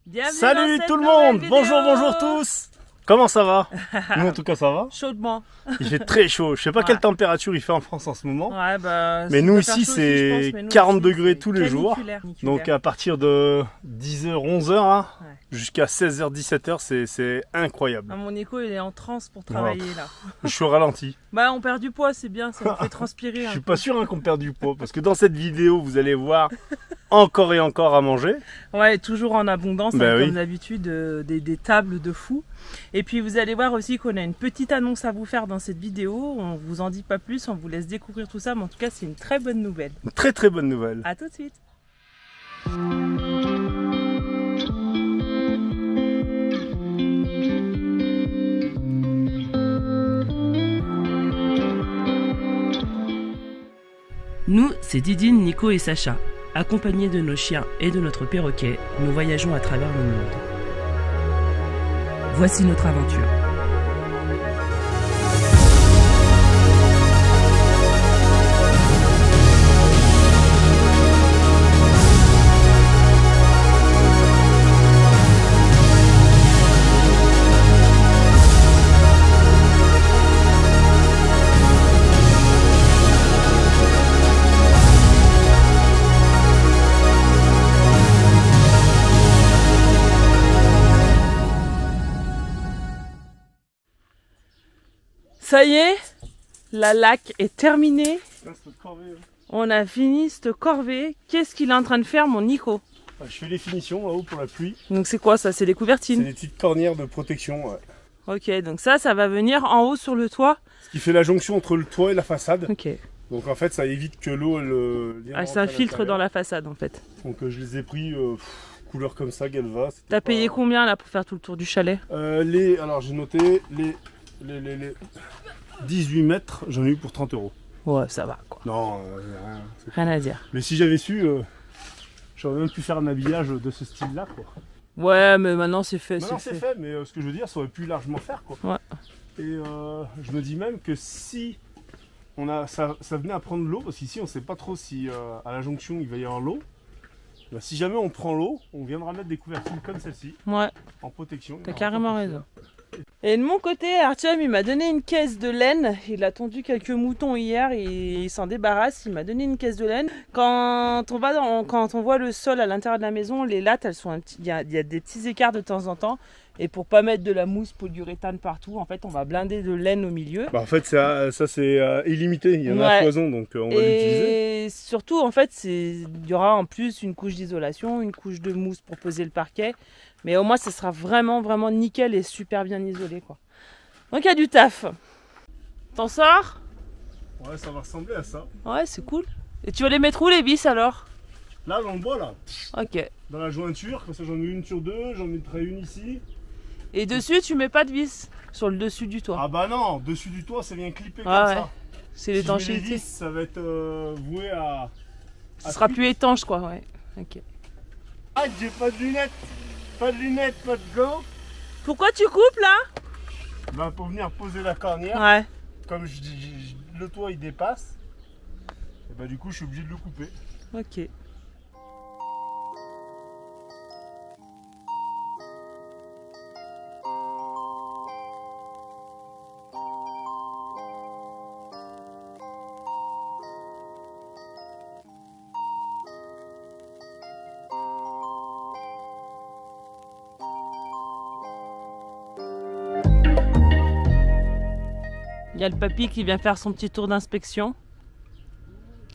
Bienvenue Salut tout le monde. Bonjour tous. Comment ça va? Nous en tout cas ça va. Chaudement. Il fait très chaud. Je sais pas quelle température il fait en France en ce moment. Ouais, bah, mais nous ici c'est 40 degrés tous les jours. Caniculaire. Donc à partir de 10h, 11h hein, jusqu'à 16h, 17h, c'est incroyable. Ah, mon Nico il est en transe pour travailler là. Je suis au ralenti. Bah on perd du poids, c'est bien, ça nous fait transpirer. Je suis pas sûr hein, qu'on perd du poids parce que dans cette vidéo vous allez voir encore et encore à manger. Ouais, toujours en abondance Bah, comme d'habitude, des tables de fous. Et puis vous allez voir aussi qu'on a une petite annonce à vous faire dans cette vidéo. On vous en dit pas plus, on vous laisse découvrir tout ça, mais en tout cas c'est une très bonne nouvelle. Une très très bonne nouvelle. À tout de suite. Nous, c'est Didine, Nico et Sacha. Accompagnés de nos chiens et de notre perroquet, nous voyageons à travers le monde. Voici notre aventure. Ça y est, la lac est terminée. On a fini cette corvée. Qu'est-ce qu'il est en train de faire, mon Nico? Je fais les finitions là-haut pour la pluie. Donc c'est quoi ça? C'est des couvertines? C'est des petites cornières de protection. Ouais. Ok, donc ça va venir en haut sur le toit. Ce qui fait la jonction entre le toit et la façade. Ok. Donc en fait ça évite que l'eau ça infiltre dans la façade en fait. Donc je les ai pris couleur comme ça, Galva. T'as payé combien là pour faire tout le tour du chalet? Alors j'ai noté les 18 mètres, j'en ai eu pour 30 €. Ouais, ça va quoi. Non, rien à dire. Mais si j'avais su, j'aurais même pu faire un habillage de ce style-là, quoi. Ouais, mais maintenant c'est fait. Maintenant c'est fait, mais ce que je veux dire, ça aurait pu largement faire, quoi. Ouais. Et je me dis même que si ça venait à prendre l'eau, parce qu'ici on sait pas trop si à la jonction il va y avoir l'eau. Bah, si jamais on prend l'eau, on viendra mettre des couvertures comme celle-ci. Ouais. En protection. T'as carrément raison. Et de mon côté, Artyom il m'a donné une caisse de laine. Il a tondu quelques moutons hier et il s'en débarrasse. Il m'a donné une caisse de laine. Quand on voit le sol à l'intérieur de la maison, les lattes elles sont il y a des petits écarts de temps en temps. Et pour pas mettre de la mousse polyuréthane partout, en fait on va blinder de laine au milieu. Bah en fait ça c'est illimité, il y en a à foison donc on va l'utiliser. Et surtout en fait il y aura en plus une couche d'isolation, une couche de mousse pour poser le parquet. Mais au moins ça sera vraiment nickel et super bien isolé quoi. Donc il y a du taf. T'en sors? Ouais, ça va ressembler à ça. Ouais, c'est cool. Et tu vas les mettre où les vis alors? Là dans le bois là. Ok. Dans la jointure, comme ça j'en ai une sur deux, j'en mettrai une ici. Et dessus tu mets pas de vis sur le dessus du toit? Ah bah non, dessus du toit ça vient clipper comme ça. C'est l'étanchéité. Si je mets les vis, ça va être voué à... Ça sera plus étanche quoi, ouais. Ok. Ah, j'ai pas de lunettes. Pas de lunettes, pas de gants. Pourquoi tu coupes là? Bah pour venir poser la cornière. Ouais. Comme le toit il dépasse, et bah du coup je suis obligé de le couper. Ok. Il y a le papy qui vient faire son petit tour d'inspection.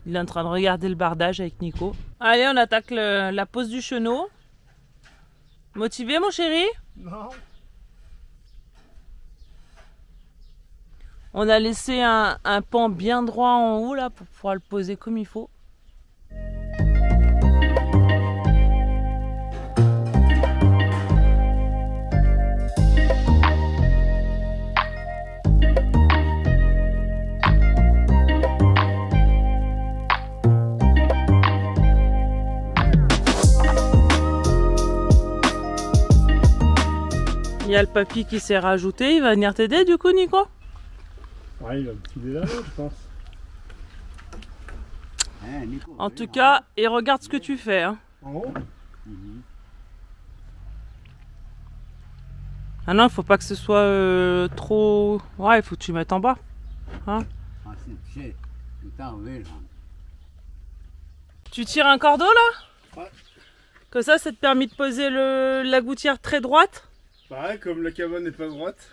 Il est en train de regarder le bardage avec Nico. Allez, on attaque la pose du chenot. Motivé, mon chéri? Non. On a laissé un pan bien droit en haut là pour pouvoir le poser comme il faut. Il y a le papy qui s'est rajouté, il va venir t'aider du coup Nico? Ouais, il va me filer là, je pense. En tout cas, et regarde ce que tu fais. Hein. En haut Ah non, faut pas que ce soit trop... Ouais, il faut que tu mettes en bas. Hein? Tu tires un cordeau là? Ouais. Comme ça te permet de poser la gouttière très droite. Pareil, comme la cabane n'est pas droite.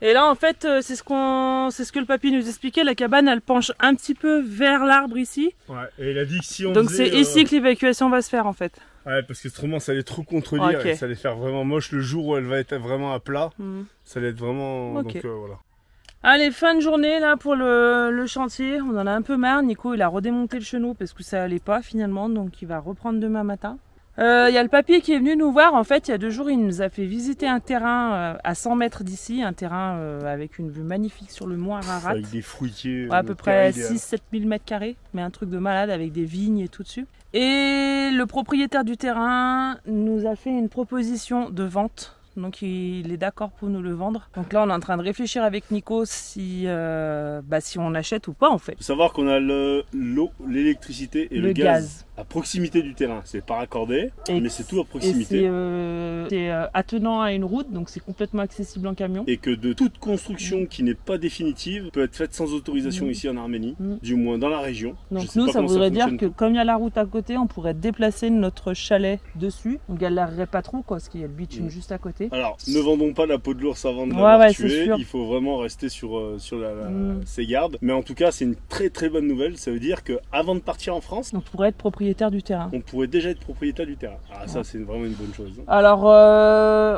Et là en fait c'est ce que le papy nous expliquait, la cabane elle penche un petit peu vers l'arbre ici. Ouais, et il a dit que si on donc c'est ici que l'évacuation va se faire en fait. Ouais, parce que autrement ça allait trop contredire, okay. Et ça allait faire vraiment moche le jour où elle va être vraiment à plat. Ça allait être vraiment... Okay. Donc voilà. Allez, fin de journée là pour le chantier, on en a un peu marre. Nico il a redémonté le chenot parce que ça allait pas finalement, donc il va reprendre demain matin. Il y a le papy qui est venu nous voir, en fait il y a 2 jours il nous a fait visiter un terrain à 100 mètres d'ici, un terrain avec une vue magnifique sur le mont Ararat. Avec des fruitiers. Ouais, à peu près 6-7 000 m², mais un truc de malade avec des vignes et tout dessus. Et le propriétaire du terrain nous a fait une proposition de vente. Donc il est d'accord pour nous le vendre. Donc là on est en train de réfléchir avec Nico si on achète ou pas en fait. Il faut savoir qu'on a l'eau, l'électricité et le gaz à proximité du terrain. C'est pas raccordé, mais c'est tout à proximité. C'est attenant à une route, donc c'est complètement accessible en camion. Et que de toute construction qui n'est pas définitive peut être faite sans autorisation ici en Arménie, du moins dans la région. Donc nous ça voudrait dire que comme il y a la route à côté, on pourrait déplacer notre chalet dessus. On galérerait pas trop quoi, parce qu'il y a le bitume juste à côté. Alors, ne vendons pas la peau de l'ours avant de l'avoir tué, il faut vraiment rester sur ses gardes. Mais en tout cas, c'est une très très bonne nouvelle, ça veut dire qu'avant de partir en France, on pourrait être propriétaire du terrain. On pourrait déjà être propriétaire du terrain. Ah, ça c'est vraiment une bonne chose. Alors,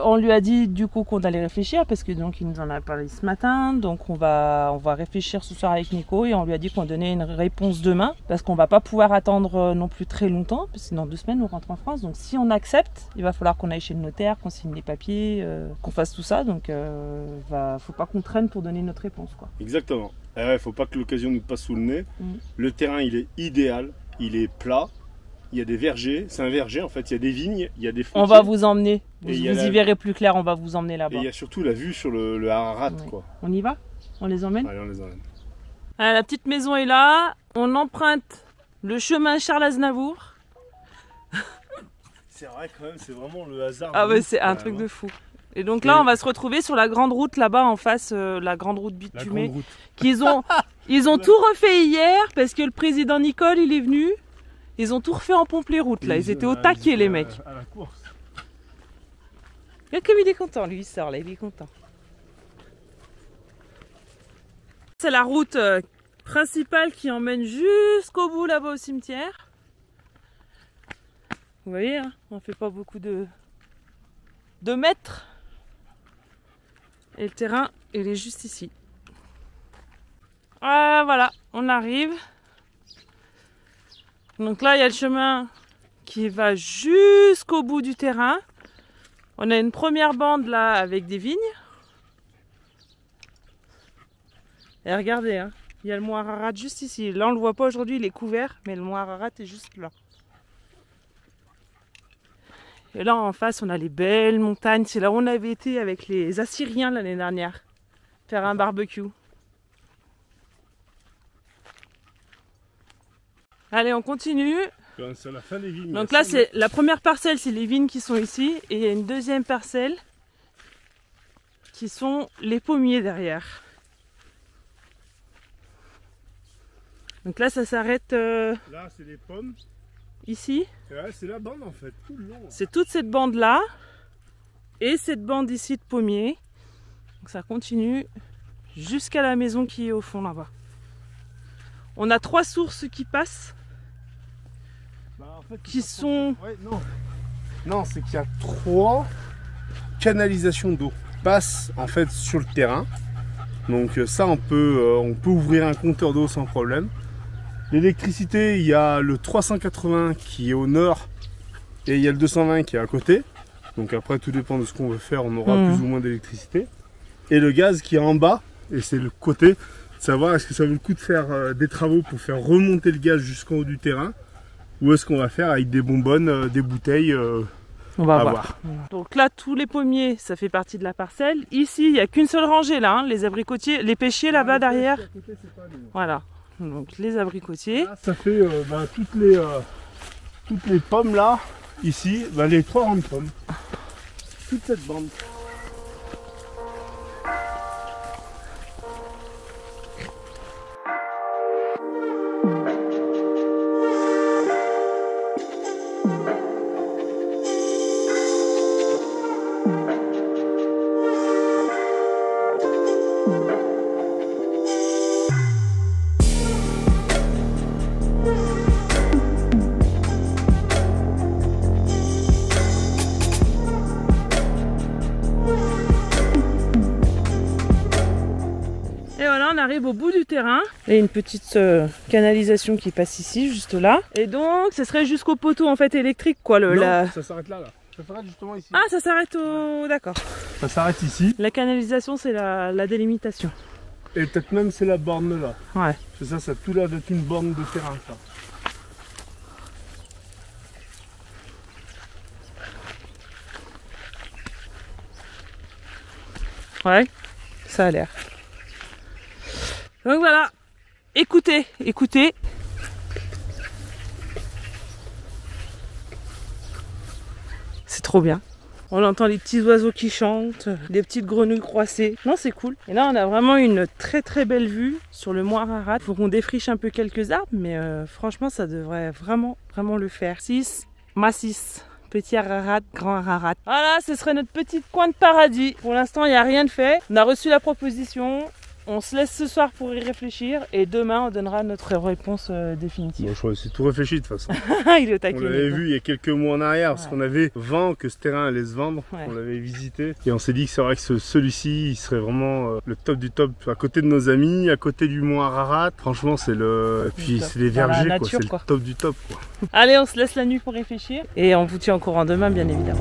on lui a dit du coup qu'on allait réfléchir, parce que donc il nous en a parlé ce matin, donc on va réfléchir ce soir avec Nico, et on lui a dit qu'on donnait une réponse demain, parce qu'on va pas pouvoir attendre non plus très longtemps, parce que dans 2 semaines on rentre en France, donc si on accepte, il va falloir qu'on aille chez le notaire, qu'on signe les papiers, qu'on fasse tout ça, donc faut pas qu'on traîne pour donner notre réponse quoi. Exactement. Faut pas que l'occasion nous passe sous le nez. Le terrain il est idéal, il est plat, il y a des vergers, c'est un verger en fait, il y a des vignes, il y a des fruitiers. On va vous emmener, vous y verrez plus clair, on va vous emmener là-bas. Et il y a surtout la vue sur le Ararat quoi. On y va? On les emmène? Allez, on les emmène. Alors, la petite maison est là, on emprunte le chemin Charles Aznavour. C'est vrai quand même, c'est vraiment le hasard. Ah ouais, c'est un truc de fou. Et donc là, on va se retrouver sur la grande route là-bas en face, la grande route bitumée. Ils ont tout refait hier parce que le président Nicole, il est venu. Ils ont tout refait en pompe les routes là. Ils étaient au taquet les mecs. À la course. Regarde comme il est content, lui il sort là, il est content. C'est la route principale qui emmène jusqu'au bout là-bas au cimetière. Vous voyez, hein, on fait pas beaucoup de mètres. Et le terrain, il est juste ici. Ah, voilà, on arrive. Donc là, il y a le chemin qui va jusqu'au bout du terrain. On a une première bande là avec des vignes. Et regardez, hein, il y a le mont Ararat juste ici. Là, on le voit pas aujourd'hui, il est couvert, mais le mont Ararat est juste là. Et là en face on a les belles montagnes, c'est là où on avait été avec les Assyriens l'année dernière, faire un barbecue. Allez on continue. C'est la fin des vignes. Donc là c'est la première parcelle, c'est les vignes qui sont ici, et il y a une deuxième parcelle qui sont les pommiers derrière. Donc là ça s'arrête... Là c'est les pommes. Ici. Ouais, c'est la bande en fait, tout le long. C'est toute cette bande là et cette bande ici de pommiers. Donc ça continue jusqu'à la maison qui est au fond là-bas. On a 3 sources qui passent. En fait, qui sont... Ouais, non, c'est qu'il y a 3 canalisations d'eau qui passent en fait sur le terrain. Donc ça on peut ouvrir un compteur d'eau sans problème. L'électricité, il y a le 380 qui est au nord et il y a le 220 qui est à côté. Donc après, tout dépend de ce qu'on veut faire, on aura plus ou moins d'électricité. Et le gaz qui est en bas, et c'est le côté, de savoir est-ce que ça vaut le coup de faire des travaux pour faire remonter le gaz jusqu'en haut du terrain, ou est-ce qu'on va faire avec des bonbonnes, des bouteilles. On va voir. Donc là, tous les pommiers, ça fait partie de la parcelle. Ici, il n'y a qu'une seule rangée là, hein, les abricotiers, les pêchiers là-bas derrière. Voilà. Donc les abricotiers. Là, ça fait toutes les pommes là, ici, les 3 rangs de pommes. Toute cette bande. arrive au bout du terrain. Il y a une petite canalisation qui passe ici, juste là. Et donc, ce serait jusqu'au poteau en fait électrique, quoi. Ça s'arrête là. Ça s'arrête justement ici. Ah, ça s'arrête au... D'accord. Ça s'arrête ici. La canalisation, c'est la délimitation. Et peut-être même c'est la borne là. Ouais. C'est ça, ça a tout l'air d'être une borne de terrain, ça. Ouais, ça a l'air. Donc voilà, écoutez. C'est trop bien. On entend les petits oiseaux qui chantent, des petites grenouilles croissées. Non, c'est cool. Et là, on a vraiment une très belle vue sur le mont Ararat. Il faut qu'on défriche un peu quelques arbres, mais franchement, ça devrait vraiment le faire. 6, Massis. Petit Ararat, grand Ararat. Voilà, ce serait notre petit coin de paradis. Pour l'instant, il n'y a rien de fait. On a reçu la proposition. On se laisse ce soir pour y réfléchir. Et demain, on donnera notre réponse définitive. Bon, je crois que c'est tout réfléchi de toute façon. Il est au taquet. On l'avait vu il y a quelques mois en arrière, parce qu'on avait vent que ce terrain allait se vendre. Ouais. On l'avait visité. Et on s'est dit que c'est vrai que celui-ci, il serait vraiment le top du top. À côté de nos amis, à côté du mont Ararat. Franchement, c'est le... Et puis c'est les vergers, quoi. C'est le top du top, quoi. Allez, on se laisse la nuit pour réfléchir. Et on vous tient au courant demain, bien évidemment.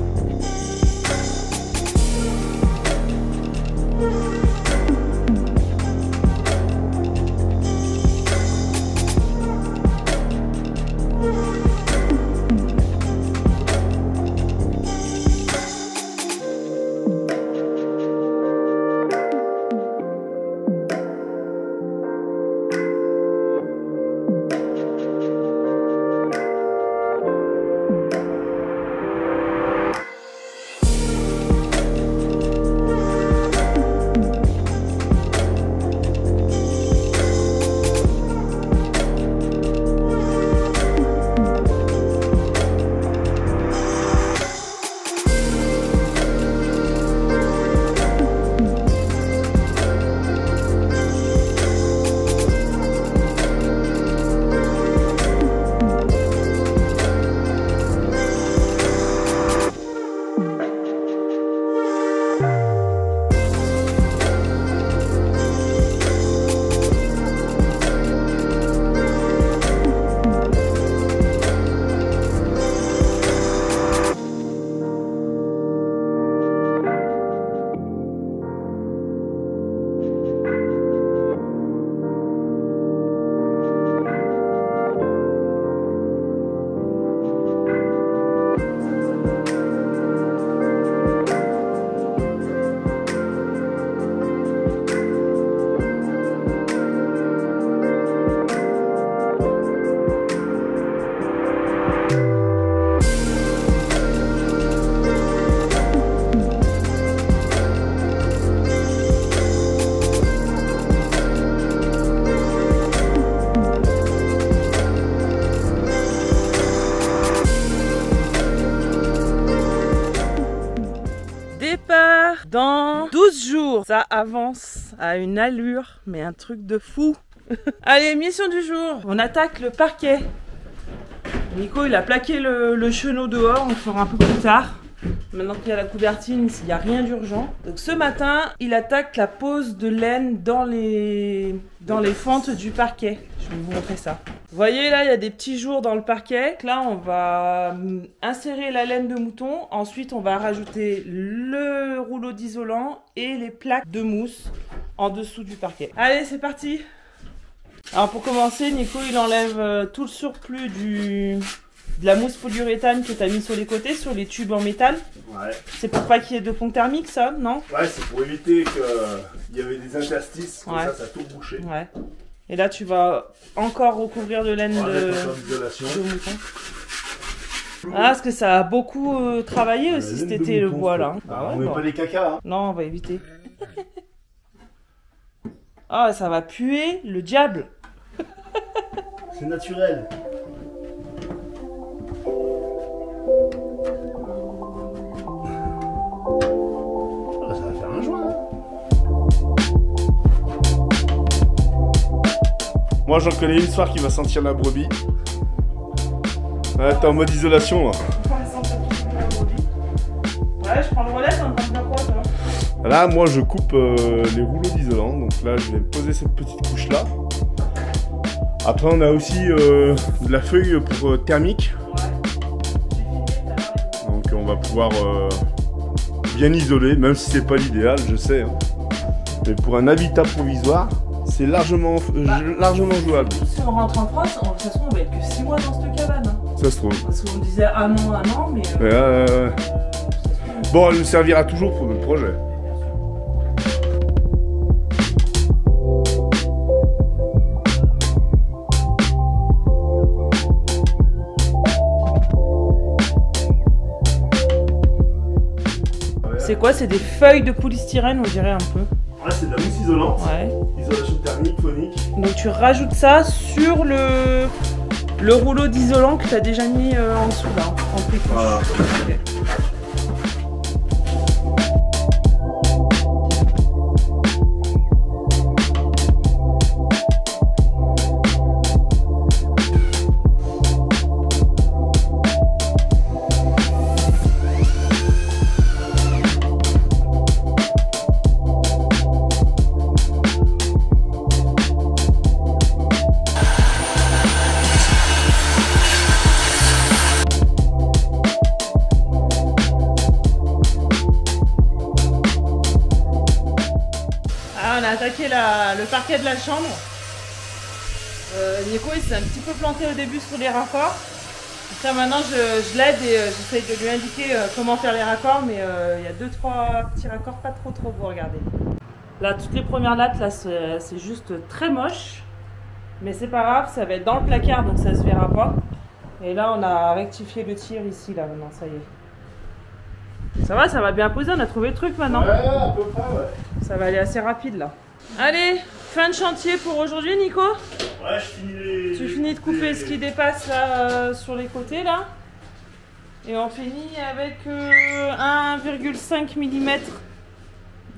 Dans 12 jours, ça avance à une allure, mais un truc de fou. Allez, mission du jour, on attaque le parquet. Nico, il a plaqué le chenot dehors, on le fera un peu plus tard. Maintenant qu'il y a la couvertine, il n'y a rien d'urgent. Donc ce matin, il attaque la pose de laine dans les fentes du parquet. Je vais vous montrer ça. Vous voyez là, il y a des petits jours dans le parquet. Là, on va insérer la laine de mouton. Ensuite, on va rajouter le rouleau d'isolant et les plaques de mousse en dessous du parquet. Allez, c'est parti. Alors pour commencer, Nico, il enlève tout le surplus de la mousse polyuréthane que tu as mis sur les côtés, sur les tubes en métal. Ouais. C'est pour pas qu'il y ait de pont thermique, ça, non? Ouais, c'est pour éviter qu'il y avait des interstices, comme ça a tout bouché. Ouais. Et là, tu vas encore recouvrir de laine de mouton. Ah, parce que ça a beaucoup travaillé aussi cet été, le bois, là. Ah ouais, on met pas des cacas, hein. Non, on va éviter. Ah, ça va puer le diable. C'est naturel. Ah, ça va faire un joint, hein. Moi, j'en connais une soir qui va sentir la brebis. Ouais, t'es en mode isolation, là. Ouais, je prends le relais, t'es en train de faire quoi, toi? Là, moi, je coupe les rouleaux d'isolant. Donc là, je vais poser cette petite couche-là. Après, on a aussi de la feuille pour thermique. Donc, on va pouvoir bien isoler, même si c'est pas l'idéal, je sais. Hein. Mais pour un habitat provisoire, c'est largement jouable. Si on rentre en France, ça se trouve, on va être que 6 mois dans cette cabane. Hein. Ça se trouve. Parce qu'on disait un an, mais... Bon, elle nous servira toujours pour notre projet. C'est quoi? C'est des feuilles de polystyrène, on dirait un peu. Ouais, c'est de la mousse isolante. Ouais. Isolation thermique, phonique. Donc tu rajoutes ça sur le rouleau d'isolant que tu as déjà mis en dessous là, en pré-couche. Voilà. Okay. On a attaqué le parquet de la chambre. Nico il s'est un petit peu planté au début sur les raccords. Après maintenant je l'aide et j'essaye de lui indiquer comment faire les raccords, mais il y a 2-3 petits raccords pas trop beaux, regardez. Là toutes les premières lattes là c'est juste très moche. Mais c'est pas grave, ça va être dans le placard donc ça se verra pas. Et là on a rectifié le tir ici là maintenant, ça y est. Ça va bien poser, on a trouvé le truc maintenant. Ouais, à peu près, ouais. Ça va aller assez rapide là. Allez, fin de chantier pour aujourd'hui, Nico. Ouais, je finis les... Tu finis de couper ce qui dépasse là sur les côtés là. Et on finit avec 1,5 mm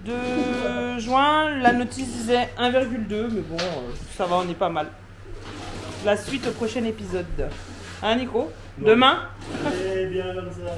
de joint. La notice disait 1,2, mais bon, ça va, on est pas mal. La suite au prochain épisode. Hein, Nico? Non. Demain? Eh bien comme ça.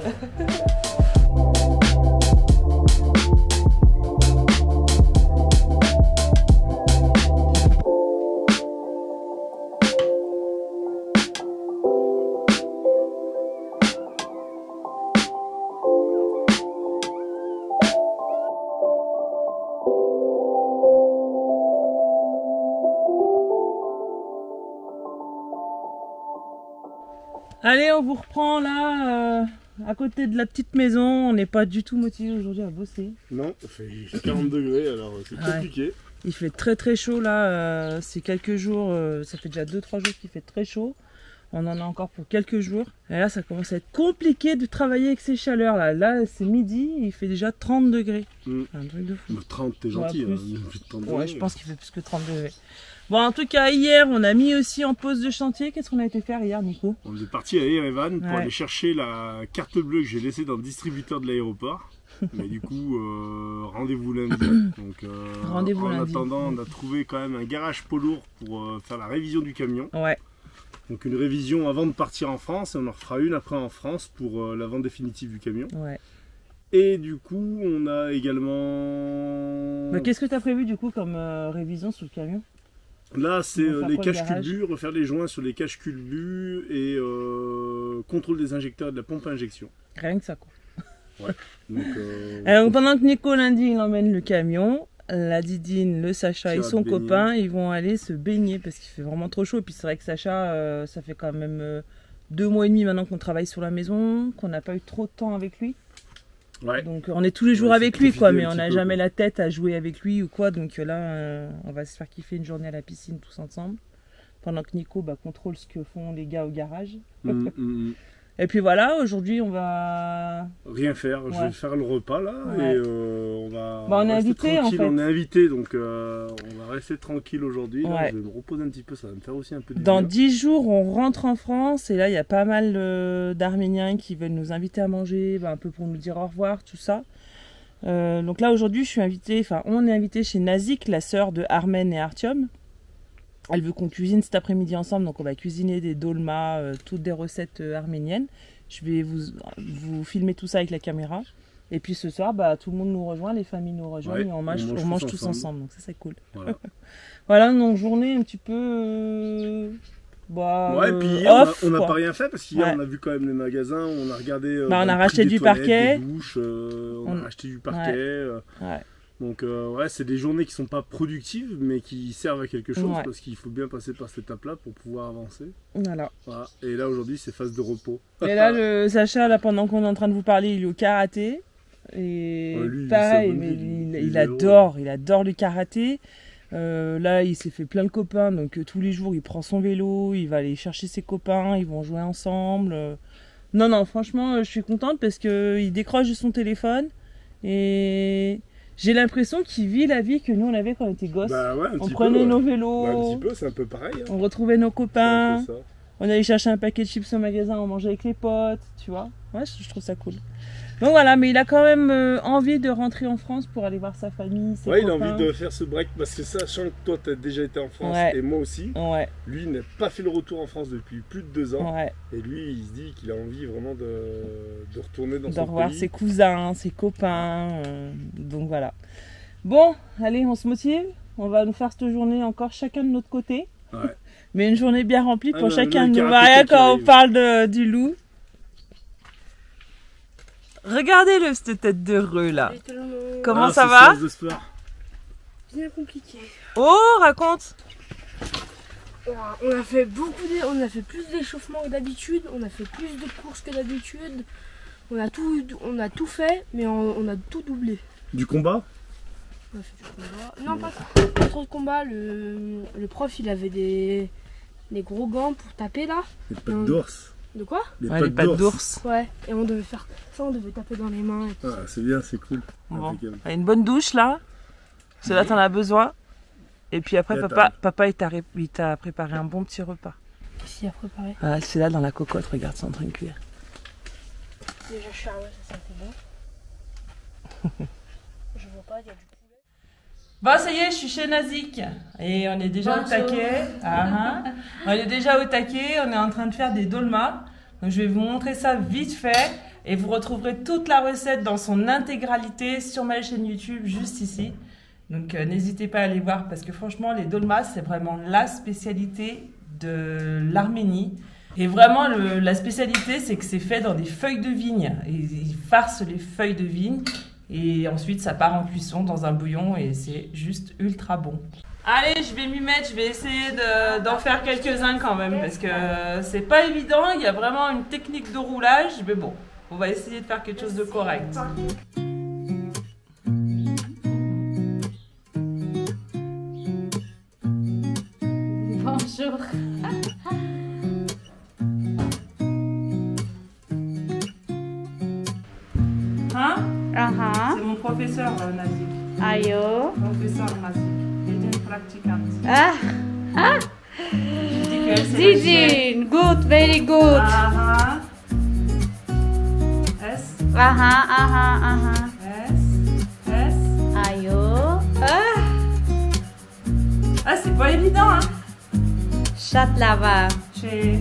Allez, on vous reprend là, à côté de la petite maison. On n'est pas du tout motivé aujourd'hui à bosser. Non, ça fait 40 degrés, alors c'est compliqué. Il fait très chaud là, c'est quelques jours, ça fait déjà 2-3 jours qu'il fait très chaud. On en a encore pour quelques jours. Et là, ça commence à être compliqué de travailler avec ces chaleurs là. Là, c'est midi, il fait déjà 30 degrés. Un truc de fou. 30, t'es gentil, ouais, hein, je pense qu'il fait plus que 30 degrés. Bon, en tout cas, hier, on a mis aussi en pause de chantier. Qu'est-ce qu'on a été faire hier, Nico? On est parti à Erevan pour aller chercher la carte bleue que j'ai laissée dans le distributeur de l'aéroport. Mais du coup, rendez-vous lundi. Donc, rendez-vous lundi. En attendant, on a trouvé quand même un garage poids lourd pour faire la révision du camion. Ouais. Donc une révision avant de partir en France, et on en refera une après en France pour la vente définitive du camion. Ouais. Et du coup, on a également... Bah, qu'est-ce que tu as prévu du coup comme révision sur le camion? Là, c'est les caches culbus, refaire les joints sur les caches culbus et contrôle des injecteurs et de la pompe à injection. Rien que ça, quoi. Ouais. Donc, alors, pendant que Nico lundi il emmène le camion, la Didine, le Sacha et son copain, ils vont aller se baigner parce qu'il fait vraiment trop chaud. Et puis c'est vrai que Sacha, ça fait quand même 2 mois et demi maintenant qu'on travaille sur la maison, qu'on n'a pas eu trop de temps avec lui. Ouais. Donc on est tous les jours avec lui, quoi, mais on n'a jamais la tête à jouer avec lui ou quoi. Donc là, on va se faire kiffer une journée à la piscine tous ensemble. Pendant que Nico contrôle ce que font les gars au garage. Et puis voilà, aujourd'hui on va... Rien faire, je vais faire le repas là et on va on est invité en fait. On est invité donc on va rester tranquille aujourd'hui. Je vais me reposer un petit peu, ça va me faire aussi un peu de Dans 10 jours on rentre en France et là il y a pas mal d'Arméniens qui veulent nous inviter à manger, un peu pour nous dire au revoir, tout ça. Donc là aujourd'hui je suis invitée, on est invité chez Nazik, la sœur de Armen et Artyom. Elle veut qu'on cuisine cet après-midi ensemble, donc on va cuisiner des dolmas, toutes des recettes arméniennes. Je vais vous filmer tout ça avec la caméra. Et puis ce soir, bah, tout le monde nous rejoint, les familles nous rejoignent, et on mange tous ensemble. Donc ça c'est cool. Voilà. Voilà, donc journée un petit peu... ouais, et puis hier, on n'a pas rien fait parce qu'hier on a vu quand même les magasins, on a regardé. On a racheté du parquet. Des douches, on a racheté du parquet. Donc ouais, c'est des journées qui sont pas productives mais qui servent à quelque chose parce qu'il faut bien passer par cette étape-là pour pouvoir avancer. Voilà. Et là aujourd'hui c'est phase de repos. Et là le Sacha, là, pendant qu'on est en train de vous parler, il est au karaté. Et lui, pareil, il adore le karaté. Là il s'est fait plein de copains, donc tous les jours il prend son vélo, il va aller chercher ses copains, ils vont jouer ensemble. Non franchement je suis contente parce que il décroche de son téléphone et j'ai l'impression qu'il vit la vie que nous on avait quand on était gosses. On prenait nos vélos, un petit peu, c'est un peu pareil, hein. On retrouvait nos copains, on allait chercher un paquet de chips au magasin, on mangeait avec les potes, tu vois. Ouais, je trouve ça cool. Donc voilà, mais il a quand même envie de rentrer en France pour aller voir sa famille, ses copains. Il a envie de faire ce break parce que sachant que toi tu as déjà été en France et moi aussi, lui il n'a pas fait le retour en France depuis plus de 2 ans et lui il se dit qu'il a envie vraiment de retourner dans son pays. De revoir ses cousins, ses copains, donc voilà. Bon, allez, on se motive, on va nous faire cette journée encore chacun de notre côté, mais une journée bien remplie pour chacun de nous. Rien quand on parle du loup. Regardez-le, cette tête d'heureux là. Comment ça va? Bien compliqué. Oh, raconte. On a fait plus d'échauffement que d'habitude, on a fait plus de courses que d'habitude. On a tout fait, mais on a tout doublé. Du combat? On a fait du combat. Non, pas trop de combat. Le prof, il avait des gros gants pour taper là. Des pattes d'ours. De quoi? Les pattes d'ours. Ouais, et on devait faire ça, on devait taper dans les mains. C'est bien, c'est cool. Bon. Une bonne douche là, c'est là t'en as besoin. Et puis après, papa il t'a préparé un bon petit repas. Qu'est-ce qu'il a préparé? C'est là dans la cocotte, regarde, c'est en train de cuire. Déjà, je suis arrivée, ça sentait bon. Je vois pas, il y a du poulet. Bon, ça y est, je suis chez Nazik. Et on est déjà au taquet. On est déjà au taquet, on est en train de faire des dolmas. Donc je vais vous montrer ça vite fait. Et vous retrouverez toute la recette dans son intégralité sur ma chaîne YouTube, juste ici. Donc n'hésitez pas à aller voir parce que franchement, les dolmas, c'est vraiment la spécialité de l'Arménie. Et vraiment, la spécialité, c'est que c'est fait dans des feuilles de vigne. Ils farcent les feuilles de vigne. Et ensuite, ça part en cuisson dans un bouillon et c'est juste ultra bon. Allez, je vais m'y mettre, je vais essayer d'en faire quelques-uns quand même parce que c'est pas évident, il y a vraiment une technique de roulage, mais bon, on va essayer de faire quelque chose de correct. Bonjour. Hein? C'est mon professeur, Nazik. Ayo. Professeur Nazik. Il est une pratiquante. Zidine, good, very good. S. S. Ayo. C'est pas évident, hein? Shatlava. Che.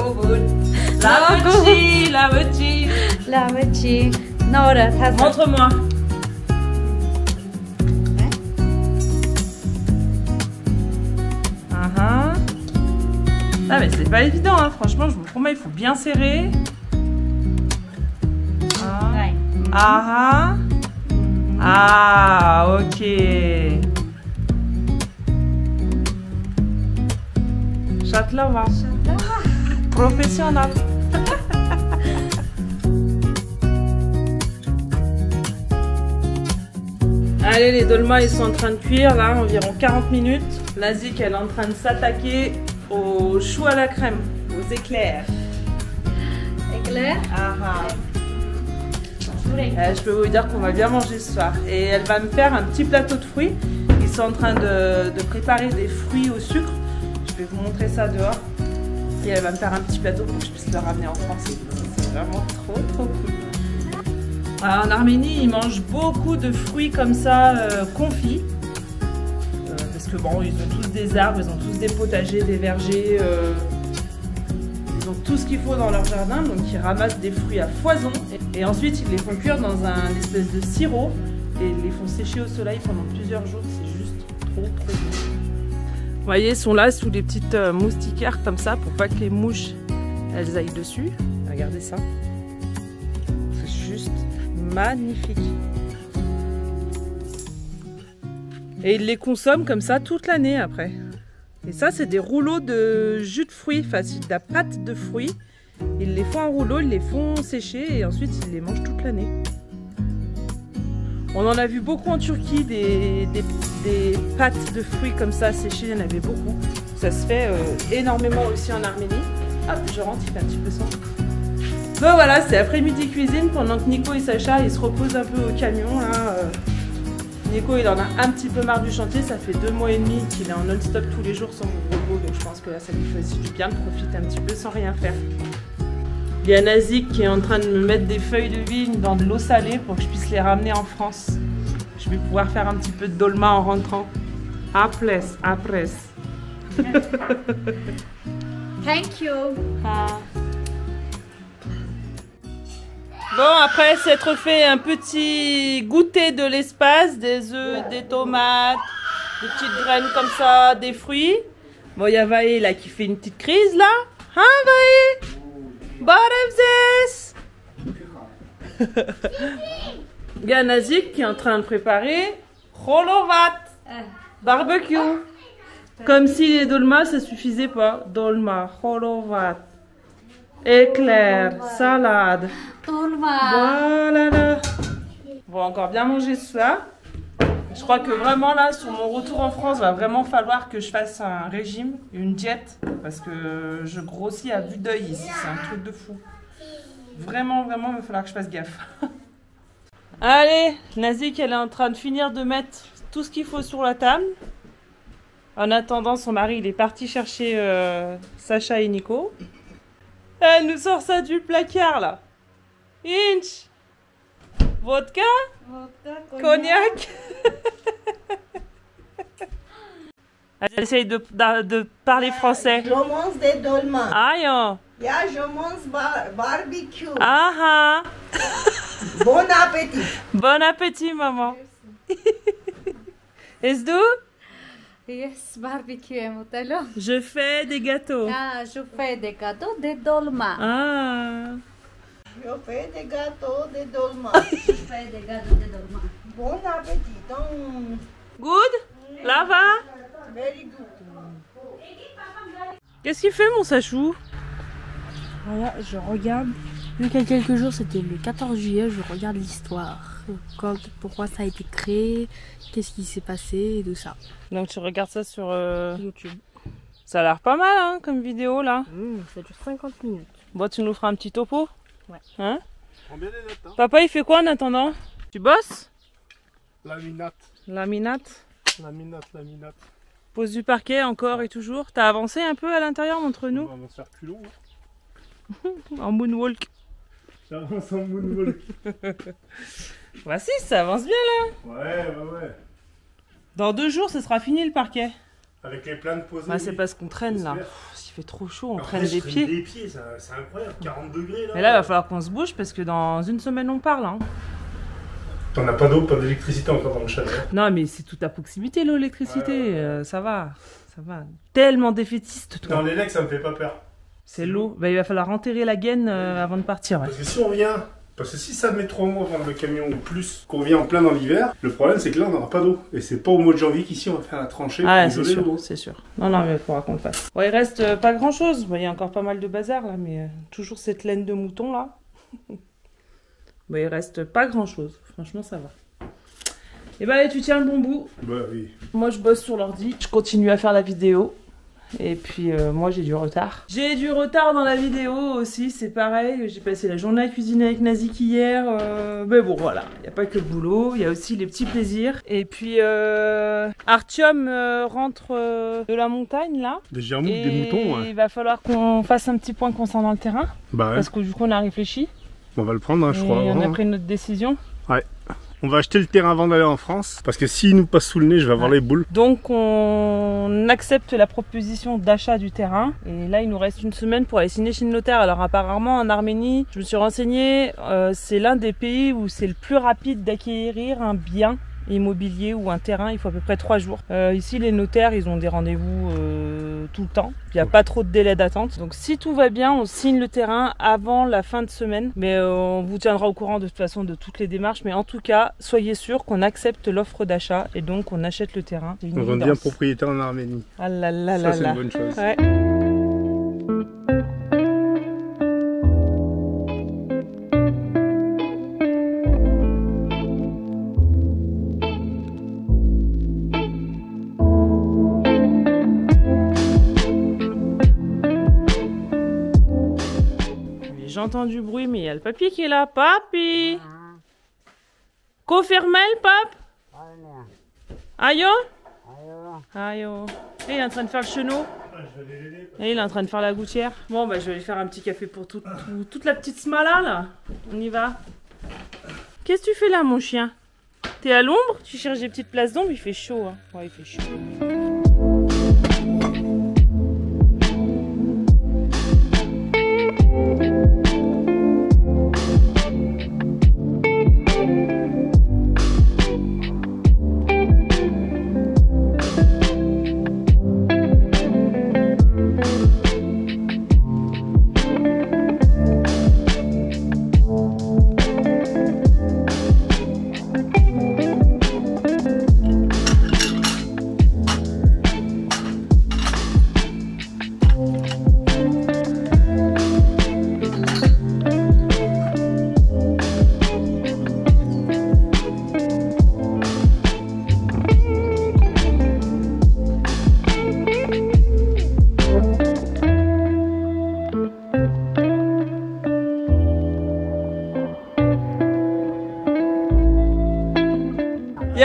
Oh good. La voci. Nora, montre-moi. Ah mais c'est pas évident, hein. Franchement, je vous promets, il faut bien serrer. Ok. Shatlava. Professionnel. Allez, les dolmas ils sont en train de cuire là, environ 40 minutes. Nazik elle est en train de s'attaquer aux choux à la crème, aux éclairs. Éclair? Je peux vous dire qu'on va bien manger ce soir. Et elle va me faire un petit plateau de fruits. Ils sont en train de préparer des fruits au sucre. Je vais vous montrer ça dehors. Et elle va me faire un petit plateau pour que je puisse le ramener en France. C'est vraiment trop cool. En Arménie, ils mangent beaucoup de fruits comme ça, confits. Parce que bon, ils ont tous des arbres, ils ont tous des potagers, des vergers. Ils ont tout ce qu'il faut dans leur jardin, donc ils ramassent des fruits à foison et ensuite ils les font cuire dans un espèce de sirop et ils les font sécher au soleil pendant plusieurs jours. C'est juste trop bon. Vous voyez, ils sont là sous des petites moustiquaires comme ça pour pas que les mouches elles aillent dessus. Regardez ça. C'est juste magnifique. Et ils les consomment comme ça toute l'année après. Et ça, c'est des rouleaux de jus de fruits, enfin c'est de la pâte de fruits. Ils les font en rouleau, ils les font sécher et ensuite ils les mangent toute l'année. On en a vu beaucoup en Turquie, des pâtes de fruits comme ça séchées, il y en avait beaucoup. Ça se fait énormément aussi en Arménie. Hop, je rentre, il fait un petit peu sombre. Donc voilà, c'est après-midi cuisine pendant que Nico et Sacha ils se reposent un peu au camion là. Nico il en a un petit peu marre du chantier, ça fait 2 mois et demi qu'il est en non-stop tous les jours sans repos, donc je pense que là ça lui fait aussi du bien de profiter un petit peu sans rien faire. Il y a Nazik qui est en train de me mettre des feuilles de vigne dans de l'eau salée pour que je puisse les ramener en France. Je vais pouvoir faire un petit peu de dolma en rentrant. Après. Thank you. Bon, après s'être fait un petit goûter de l'espace, des œufs, des tomates, des petites graines comme ça, des fruits. Bon, il y a Vaé là qui fait une petite crise là. Hein Vaé? Barevzes. Il y a Nazik qui est en train de préparer Holovat, barbecue. Comme si les dolmas ça suffisait pas. Dolma, Holovat, éclair, salade. Voilà là. On va encore bien manger cela. Je crois que vraiment là, sur mon retour en France, va vraiment falloir que je fasse un régime, une diète, parce que je grossis à vue d'œil ici, c'est un truc de fou. Vraiment, il va falloir que je fasse gaffe. Allez, Nazik, elle est en train de finir de mettre tout ce qu'il faut sur la table. En attendant, son mari, il est parti chercher Sacha et Nico. Elle nous sort ça du placard là. Inch, vodka, cognac. Elle essaye de parler français. Je mange des dolmens. Aïe. Yeah, je mange barbecue. Ah. Bon appétit. Bon appétit, maman. Est-ce doux? Yes, barbecue motelo. Je fais des gâteaux. Ah, je fais des gâteaux de dolma. Ah. Je fais des gâteaux de dolmens. Je fais des gâteaux de dolma. Bon appétit. Donc, Good? Lava? very good. Qu'est-ce qu'il fait, mon Sachou? Voilà, je regarde. Vu qu'il y a quelques jours, c'était le 14 juillet, je regarde l'histoire. Pourquoi ça a été créé, qu'est-ce qui s'est passé et tout ça. Donc tu regardes ça sur YouTube. Ça a l'air pas mal hein, comme vidéo là. Ça dure 50 minutes. Bon, tu nous feras un petit topo? Ouais. Hein? Prends bien les notes, hein. Papa, il fait quoi en attendant? Tu bosses? Laminate. Laminate. Laminate. Pose du parquet encore et toujours. T'as avancé un peu à l'intérieur entre nous? On va faire culot. En moonwalk. J'avance en moonwalk. Voici, ça avance bien là. Ouais. Dans 2 jours, ce sera fini le parquet. Avec les plans posés. Ouais, c'est oui. parce qu'on traîne là. J'espère. Il fait trop chaud, on Alors, traîne je des traîne pieds. des pieds, c'est incroyable. 40 degrés là. Mais là, il va falloir qu'on se bouge parce que dans 1 semaine, on parle. Hein. T'en as pas d'eau, pas d'électricité encore dans le chalet. Non, mais c'est tout à proximité l'électricité. Ça va. Tellement défaitiste, toi. Dans les legs, ça me fait pas peur. C'est l'eau. Bah, il va falloir enterrer la gaine avant de partir. Ouais. Parce que si on vient. Parce que si ça met 3 mois avant le camion ou plus, qu'on vient en plein dans l'hiver, le problème c'est que là on n'aura pas d'eau. Et c'est pas au mois de janvier qu'ici on va faire la tranchée Ah, pour c'est isoler sûr, l'eau. c'est sûr. Non, mais il faudra qu'on le fasse. Bon, il reste pas grand chose. Bon, il y a encore pas mal de bazar là, mais toujours cette laine de mouton là. Bon, il reste pas grand chose. Franchement, ça va. Et bah, allez, tu tiens le bon bout. Bah oui. Moi, je bosse sur l'ordi. Je continue à faire la vidéo. Et puis, moi, j'ai du retard. J'ai du retard dans la vidéo aussi, c'est pareil. J'ai passé la journée à cuisiner avec Nazik hier. Mais bon, voilà. Il n'y a pas que le boulot. Il y a aussi les petits plaisirs. Et puis, Artyom rentre de la montagne, là. Des germoux, des moutons, ouais. Il va falloir qu'on fasse un petit point concernant le terrain. Bah ouais. Parce que du coup, on a réfléchi. On va le prendre, hein, je Et crois. on a vraiment. pris notre décision. Ouais. On va acheter le terrain avant d'aller en France. Parce que s'il nous passe sous le nez, je vais avoir les boules. Donc on accepte la proposition d'achat du terrain. Et là, il nous reste une semaine pour aller signer chez le notaire. Alors apparemment, en Arménie, je me suis renseignée, c'est l'un des pays où c'est le plus rapide d'acquérir un bien immobilier ou un terrain. Il faut à peu près 3 jours. Ici, les notaires, ils ont des rendez-vous tout le temps. Il n'y a pas trop de délai d'attente. Donc si tout va bien, on signe le terrain avant la fin de semaine. Mais on vous tiendra au courant de toute façon de toutes les démarches. Mais en tout cas, soyez sûr qu'on accepte l'offre d'achat et donc on achète le terrain. On devient propriétaire en Arménie. Ah là là ça, là c'est là. une bonne chose. Ouais. J'entends du bruit, mais il y a le papy qui est là. Papy! Confirmel, pap? Ayo? Ayo. Et il est en train de faire le chenot. Et il est en train de faire la gouttière. Bon, bah, je vais lui faire un petit café pour toute la petite smala, là. On y va. Qu'est-ce que tu fais là, mon chien? T'es à l'ombre? Tu cherches des petites places d'ombre? Il fait chaud, hein. Ouais, il fait chaud.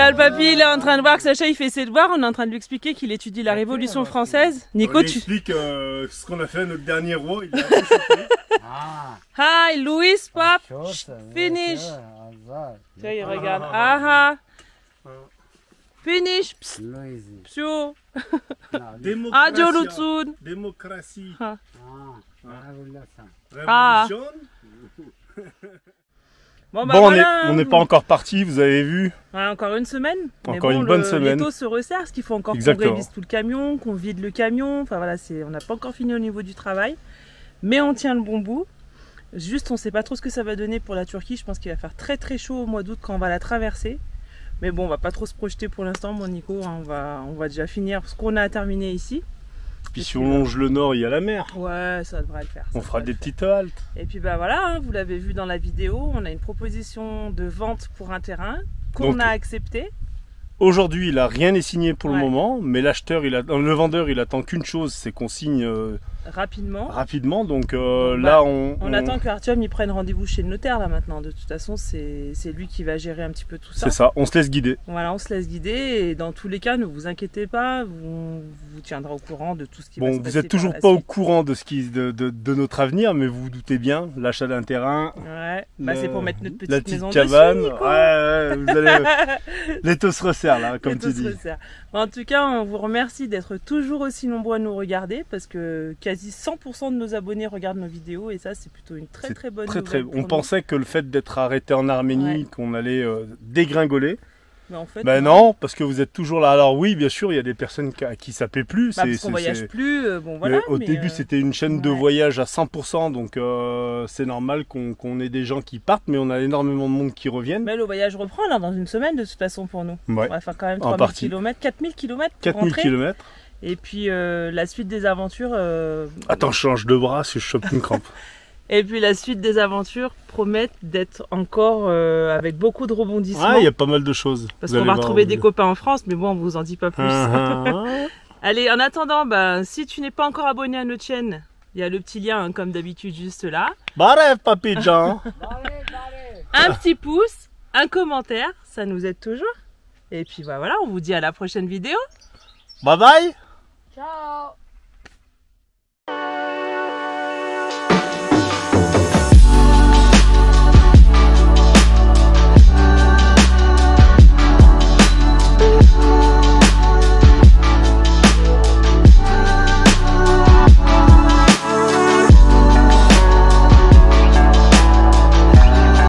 Le papy, il est en train de voir que Sacha il fait ses devoirs. On est en train de lui expliquer qu'il étudie la Révolution française. Nico, tu expliques ce qu'on a fait à notre dernier roi. Il a un peu sauté. Hi, Louis, pap. Finish. Tu vois, il regarde. Ah ah. Finish. Psio. Adieu, Lutsun. Démocratie. Ah. Révolution. Bon, bah bon voilà, on n'est pas encore parti, vous avez vu. Ouais, encore une semaine. Encore une bonne semaine. Les taux se resserrent, parce qu'il faut encore qu'on révise tout le camion, qu'on vide le camion. Enfin voilà, on n'a pas encore fini au niveau du travail. Mais on tient le bon bout. Juste, on ne sait pas trop ce que ça va donner pour la Turquie. Je pense qu'il va faire très très chaud au mois d'août quand on va la traverser. Mais bon, on va pas trop se projeter pour l'instant, mon Nico. Hein, on va déjà finir ce qu'on a à terminer ici. Puis si on longe le nord, il y a la mer. Ouais, ça devrait le faire. On fera des petites haltes. Et puis bah voilà, hein, vous l'avez vu dans la vidéo, on a une proposition de vente pour un terrain qu'on a accepté. Aujourd'hui, rien n'est signé pour le moment, mais l'acheteur, le vendeur, il attend qu'une chose, c'est qu'on signe rapidement. Donc là, on attend que Artyom il prenne rendez-vous chez le notaire là maintenant. De toute façon, c'est lui qui va gérer un petit peu tout ça. C'est ça, on se laisse guider. Voilà, on se laisse guider et dans tous les cas, ne vous inquiétez pas, on vous tiendra au courant de tout ce qui va se passer. Vous n'êtes toujours pas au courant de notre avenir, mais vous vous doutez bien, l'achat d'un terrain. Ouais, c'est pour mettre notre petite maison cabane. Dessus, Nico. Vous allez les taux se resserrent là, comme tu dis. En tout cas, on vous remercie d'être toujours aussi nombreux à nous regarder parce que quasi 100% de nos abonnés regardent nos vidéos et ça, c'est plutôt une très très bonne nouvelle. On pensait que le fait d'être arrêté en Arménie, qu'on allait dégringoler. Mais en fait, non, parce que vous êtes toujours là. Alors oui, bien sûr, il y a des personnes à qui ça plaît plus. Parce qu'on voyage plus. Bon, voilà, au début, c'était une chaîne de voyage à 100%, donc c'est normal qu'on ait des gens qui partent, mais on a énormément de monde qui reviennent. Mais le voyage reprend là dans une semaine de toute façon pour nous. Ouais. On va faire quand même 3000 km, 4000 km pour 4000 km. Et puis la suite des aventures... Attends, je change de bras si je chope une crampe. Et puis la suite des aventures promettent d'être encore avec beaucoup de rebondissements. Ah, il y a pas mal de choses. Parce qu'on va retrouver des copains en France, mais bon, on vous en dit pas plus. Allez, en attendant, si tu n'es pas encore abonné à notre chaîne, il y a le petit lien, comme d'habitude, juste là. Bref, papy Jean. Un petit pouce, un commentaire, ça nous aide toujours. Et puis voilà, on vous dit à la prochaine vidéo. Bye bye. Ciao.